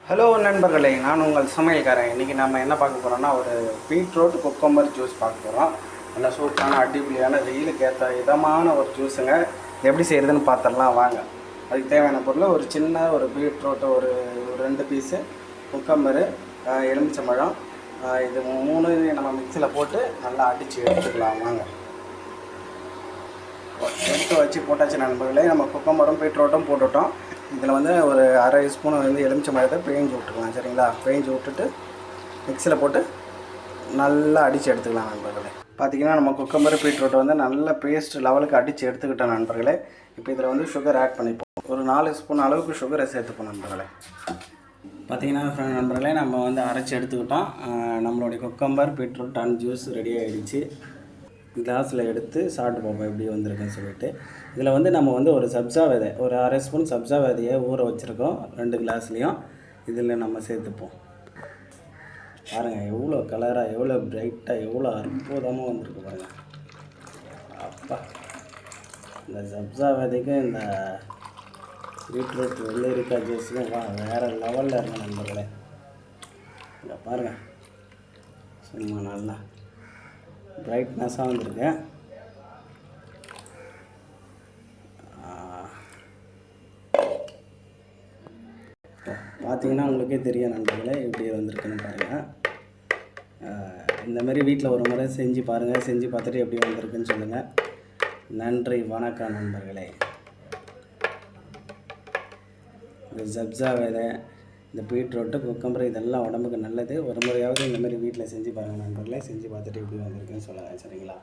Hello நண்பர்களே, நான் உங்கள் சமையல்காரன். இன்றைக்கி நம்ம என்ன பார்க்க போகிறோம்னா, ஒரு பீட்ரூட் குக்கும்பர் ஜூஸ் பார்க்க போகிறோம். நல்லா சூப்பரான அடிப்பொலியான வெயிலுக்கு ஏற்ற இதமான ஒரு ஜூஸுங்க. இது எப்படி செய்கிறதுன்னு பார்த்துடலாம் வாங்க. அதுக்கு தேவையான பொருள் ஒரு சின்ன ஒரு பீட்ரூட்டு, ஒரு 2 பீஸு குக்கம்பரு, எலுமிச்சம்பழம், இது 3 நம்ம மிக்சியில் போட்டு நல்லா அடித்து எடுத்துக்கலாம் வாங்க. எடுத்து வச்சு போட்டாச்சு நண்பர்களே. நம்ம குக்கம்பரும் பீட்ரூட்டும் போட்டுவிட்டோம். இதில் வந்து ஒரு அரை ஸ்பூன் வந்து எலுமிச்சம்பழத்தை பிழிஞ்சு விட்டுக்கலாம். சரிங்களா? பிழிஞ்சு விட்டுட்டு மிக்சியில் போட்டு நல்லா அடித்து எடுத்துக்கலாம் நண்பர்களே. பார்த்திங்கன்னா நம்ம குக்கம்பர் பீட்ரூட்டை வந்து நல்ல பேஸ்ட் லெவலுக்கு அடித்து எடுத்துக்கிட்டோம் நண்பர்களே. இப்போ இதில் வந்து சுகர் ஆட் பண்ணிப்போம். ஒரு 4 ஸ்பூன் அளவுக்கு சுகரை சேர்த்துப்போம் நண்பர்களே. பார்த்திங்கன்னா நண்பர்களே, நம்ம வந்து அரைச்சி எடுத்துக்கிட்டோம். நம்மளுடைய cucumber beetroot and juice ready ஆகிடுச்சு. கிளாஸில் எடுத்து சாப்பிட்டு பார்ப்போம் எப்படி வந்திருக்குன்னு சொல்லிட்டு. இதில் வந்து நம்ம வந்து ஒரு சப்ஜா விதை, ஒரு அரை ஸ்பூன் சப்ஜா விதையை ஊற வச்சுருக்கோம் 2 கிளாஸ்லேயும். இதில் நம்ம சேர்த்துப்போம். பாருங்கள் எவ்வளோ கலராக, எவ்வளோ பிரைட்டாக, எவ்வளோ அற்புதமாக வந்திருக்கு பாருங்கள். அப்பா, இந்த சப்ஜா விதைக்கும் இந்த பீட்ரூட் வெள்ளரிக்காய் ஜூஸுக்கும் வேறு லெவலில் இருக்க நண்பர்களே. இங்கே பாருங்கள், சும்மா நல்லா பிரைட்னஸாக வந்திருக்கு. பார்த்தீங்கன்னா உங்களுக்கே தெரியும் நண்பர்களே எப்படி வந்திருக்குன்னு பாருங்கள். இந்தமாரி வீட்டில் ஒரு முறை செஞ்சு பாருங்கள். செஞ்சு பார்த்துட்டு எப்படி வந்திருக்குன்னு சொல்லுங்கள். நன்றி, வணக்கம் நண்பர்களே. இந்த சப்ஜா விதை, இந்த பீட்ரூட்டு, குக்கம்பர் இதெல்லாம் உடம்புக்கு நல்லது. ஒரு முறையாவது இந்தமாரி வீட்டில் செஞ்சு பாருங்கள் நண்பர்களே. செஞ்சு பார்த்துட்டு எப்படி வந்திருக்குன்னு சொல்லுங்கள். சரிங்களா?